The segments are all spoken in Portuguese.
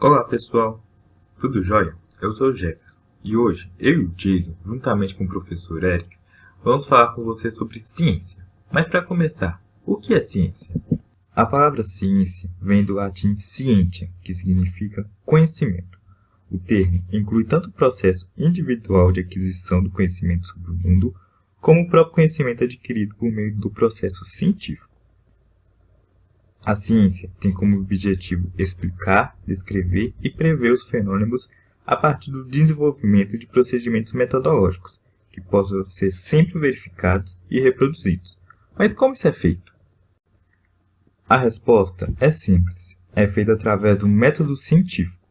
Olá pessoal, tudo jóia? Eu sou o Jefferson e hoje eu e o Jason, juntamente com o professor Eric, vamos falar com você sobre ciência. Mas para começar, o que é ciência? A palavra ciência vem do latim scientia, que significa conhecimento. O termo inclui tanto o processo individual de aquisição do conhecimento sobre o mundo, como o próprio conhecimento adquirido por meio do processo científico. A ciência tem como objetivo explicar, descrever e prever os fenômenos a partir do desenvolvimento de procedimentos metodológicos, que possam ser sempre verificados e reproduzidos. Mas como isso é feito? A resposta é simples. É feita através do método científico.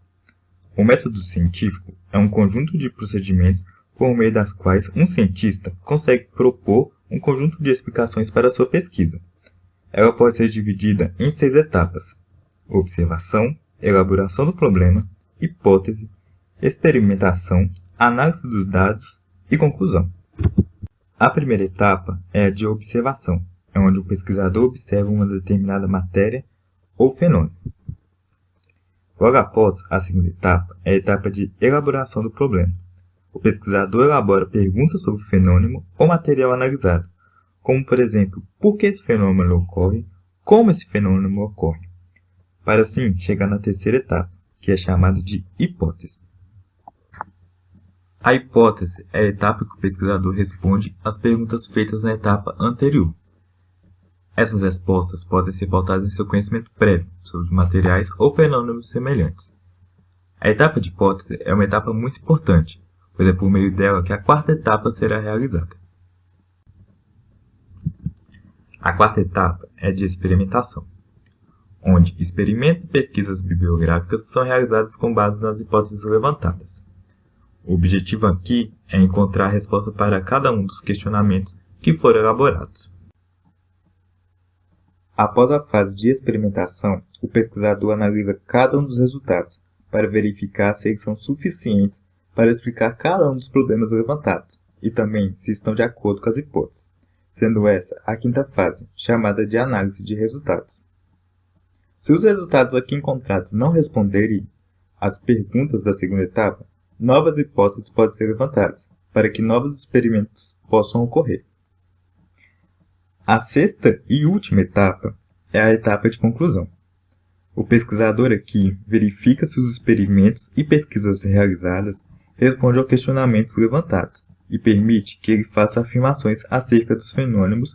O método científico é um conjunto de procedimentos por meio das quais um cientista consegue propor um conjunto de explicações para sua pesquisa. Ela pode ser dividida em 6 etapas: observação, elaboração do problema, hipótese, experimentação, análise dos dados e conclusão. A primeira etapa é a de observação, é onde o pesquisador observa uma determinada matéria ou fenômeno. Logo após, a segunda etapa é a etapa de elaboração do problema. O pesquisador elabora perguntas sobre o fenômeno ou material analisado, como, por exemplo, por que esse fenômeno ocorre, como esse fenômeno ocorre, para assim chegar na terceira etapa, que é chamada de hipótese. A hipótese é a etapa que o pesquisador responde às perguntas feitas na etapa anterior. Essas respostas podem ser pautadas em seu conhecimento prévio sobre materiais ou fenômenos semelhantes. A etapa de hipótese é uma etapa muito importante, pois é por meio dela que a quarta etapa será realizada. A quarta etapa é a de experimentação, onde experimentos e pesquisas bibliográficas são realizados com base nas hipóteses levantadas. O objetivo aqui é encontrar a resposta para cada um dos questionamentos que foram elaborados. Após a fase de experimentação, o pesquisador analisa cada um dos resultados para verificar se eles são suficientes para explicar cada um dos problemas levantados e também se estão de acordo com as hipóteses, sendo essa a quinta fase, chamada de análise de resultados. Se os resultados aqui encontrados não responderem às perguntas da segunda etapa, novas hipóteses podem ser levantadas, para que novos experimentos possam ocorrer. A sexta e última etapa é a etapa de conclusão. O pesquisador aqui verifica se os experimentos e pesquisas realizadas respondem aos questionamentos levantados e permite que ele faça afirmações acerca dos fenômenos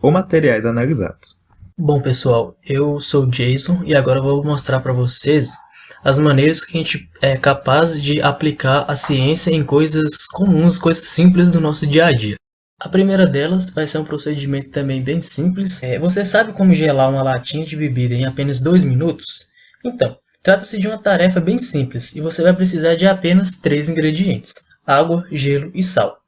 ou materiais analisados. Bom pessoal, eu sou o Jason e agora eu vou mostrar para vocês as maneiras que a gente é capaz de aplicar a ciência em coisas comuns, coisas simples do nosso dia a dia. A primeira delas vai ser um procedimento também bem simples. Você sabe como gelar uma latinha de bebida em apenas 2 minutos? Então, trata-se de uma tarefa bem simples e você vai precisar de apenas 3 ingredientes: água, gelo e sal.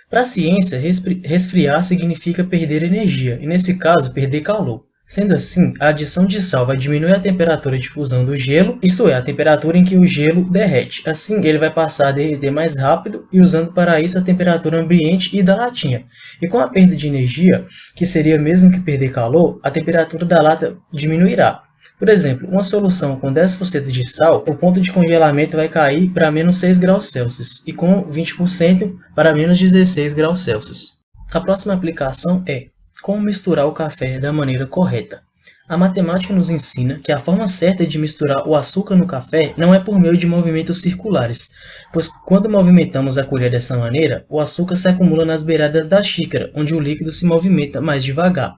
Para a ciência, resfriar significa perder energia, e nesse caso, perder calor. Sendo assim, a adição de sal vai diminuir a temperatura de fusão do gelo, isto é, a temperatura em que o gelo derrete. Assim, ele vai passar a derreter mais rápido e usando para isso a temperatura ambiente e da latinha. E com a perda de energia, que seria mesmo que perder calor, a temperatura da lata diminuirá. Por exemplo, uma solução com 10% de sal, o ponto de congelamento vai cair para menos 6 graus Celsius e com 20% para menos 16 graus Celsius. A próxima aplicação é como misturar o café da maneira correta. A matemática nos ensina que a forma certa de misturar o açúcar no café não é por meio de movimentos circulares, pois quando movimentamos a colher dessa maneira, o açúcar se acumula nas beiradas da xícara, onde o líquido se movimenta mais devagar.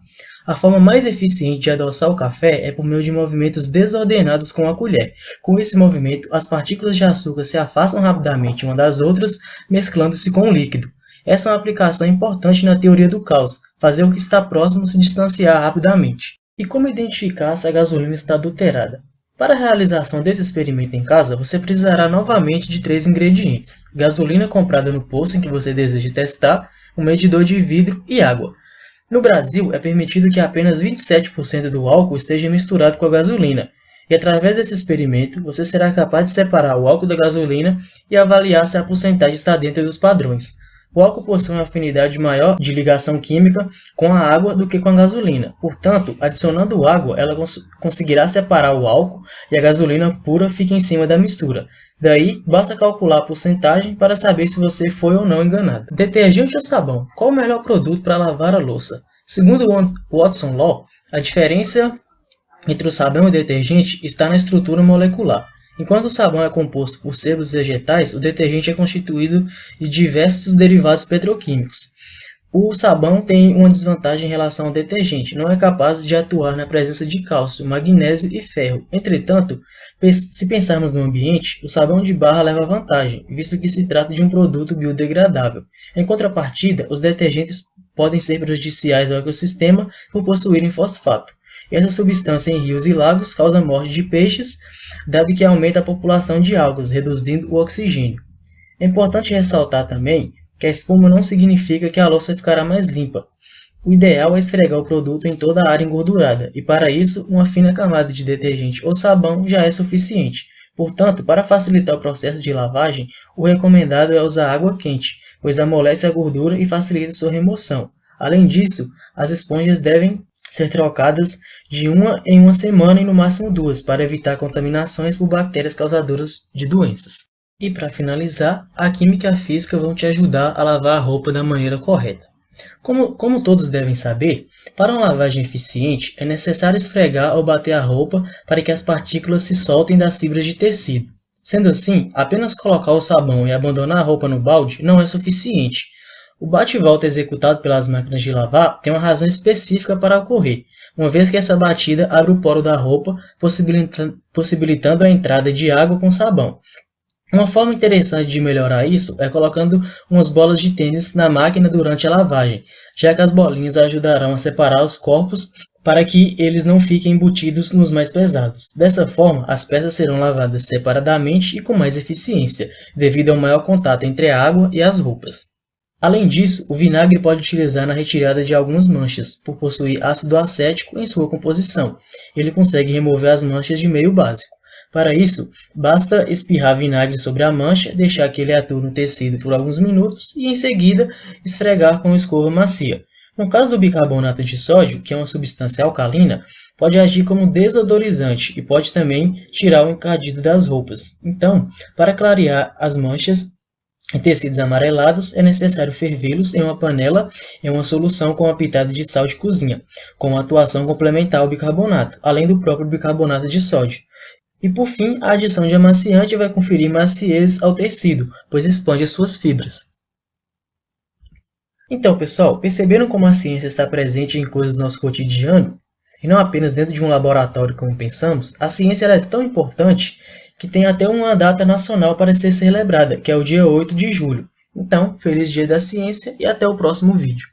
A forma mais eficiente de adoçar o café é por meio de movimentos desordenados com a colher. Com esse movimento, as partículas de açúcar se afastam rapidamente uma das outras, mesclando-se com o líquido. Essa é uma aplicação importante na teoria do caos, fazer o que está próximo se distanciar rapidamente. E como identificar se a gasolina está adulterada? Para a realização desse experimento em casa, você precisará novamente de 3 ingredientes: gasolina comprada no posto em que você deseja testar, um medidor de vidro e água. No Brasil, é permitido que apenas 27% do álcool esteja misturado com a gasolina, e através desse experimento, você será capaz de separar o álcool da gasolina e avaliar se a porcentagem está dentro dos padrões. O álcool possui uma afinidade maior de ligação química com a água do que com a gasolina. Portanto, adicionando água, ela conseguirá separar o álcool e a gasolina pura fica em cima da mistura. Daí, basta calcular a porcentagem para saber se você foi ou não enganado. Detergente ou sabão? Qual o melhor produto para lavar a louça? Segundo Watson Law, a diferença entre o sabão e o detergente está na estrutura molecular. Enquanto o sabão é composto por sebos vegetais, o detergente é constituído de diversos derivados petroquímicos. O sabão tem uma desvantagem em relação ao detergente, não é capaz de atuar na presença de cálcio, magnésio e ferro. Entretanto, se pensarmos no ambiente, o sabão de barra leva vantagem, visto que se trata de um produto biodegradável. Em contrapartida, os detergentes podem ser prejudiciais ao ecossistema por possuírem fosfato. E essa substância em rios e lagos causa morte de peixes, dado que aumenta a população de algas, reduzindo o oxigênio. É importante ressaltar também que a espuma não significa que a louça ficará mais limpa. O ideal é esfregar o produto em toda a área engordurada, e para isso, uma fina camada de detergente ou sabão já é suficiente. Portanto, para facilitar o processo de lavagem, o recomendado é usar água quente, pois amolece a gordura e facilita sua remoção. Além disso, as esponjas devem ser trocadas de uma em uma semana e no máximo 2, para evitar contaminações por bactérias causadoras de doenças. E para finalizar, a química e a física vão te ajudar a lavar a roupa da maneira correta. Como todos devem saber, para uma lavagem eficiente é necessário esfregar ou bater a roupa para que as partículas se soltem das fibras de tecido. Sendo assim, apenas colocar o sabão e abandonar a roupa no balde não é suficiente. O bate e volta executado pelas máquinas de lavar tem uma razão específica para ocorrer, uma vez que essa batida abre o poro da roupa, possibilitando a entrada de água com sabão. Uma forma interessante de melhorar isso é colocando umas bolas de tênis na máquina durante a lavagem, já que as bolinhas ajudarão a separar os corpos para que eles não fiquem embutidos nos mais pesados. Dessa forma, as peças serão lavadas separadamente e com mais eficiência, devido ao maior contato entre a água e as roupas. Além disso, o vinagre pode utilizar na retirada de algumas manchas, por possuir ácido acético em sua composição. Ele consegue remover as manchas de meio básico. Para isso, basta espirrar vinagre sobre a mancha, deixar que ele atue no tecido por alguns minutos e, em seguida, esfregar com escova macia. No caso do bicarbonato de sódio, que é uma substância alcalina, pode agir como desodorizante e pode também tirar o encardido das roupas. Então, para clarear as manchas em tecidos amarelados, é necessário fervê-los em uma panela em uma solução com uma pitada de sal de cozinha, com uma atuação complementar ao bicarbonato, além do próprio bicarbonato de sódio. E por fim, a adição de amaciante vai conferir maciez ao tecido, pois expande as suas fibras. Então, pessoal, perceberam como a ciência está presente em coisas do nosso cotidiano? E não apenas dentro de um laboratório como pensamos? A ciência é tão importante que tem até uma data nacional para ser celebrada, que é o dia 8 de julho. Então, feliz Dia da Ciência e até o próximo vídeo.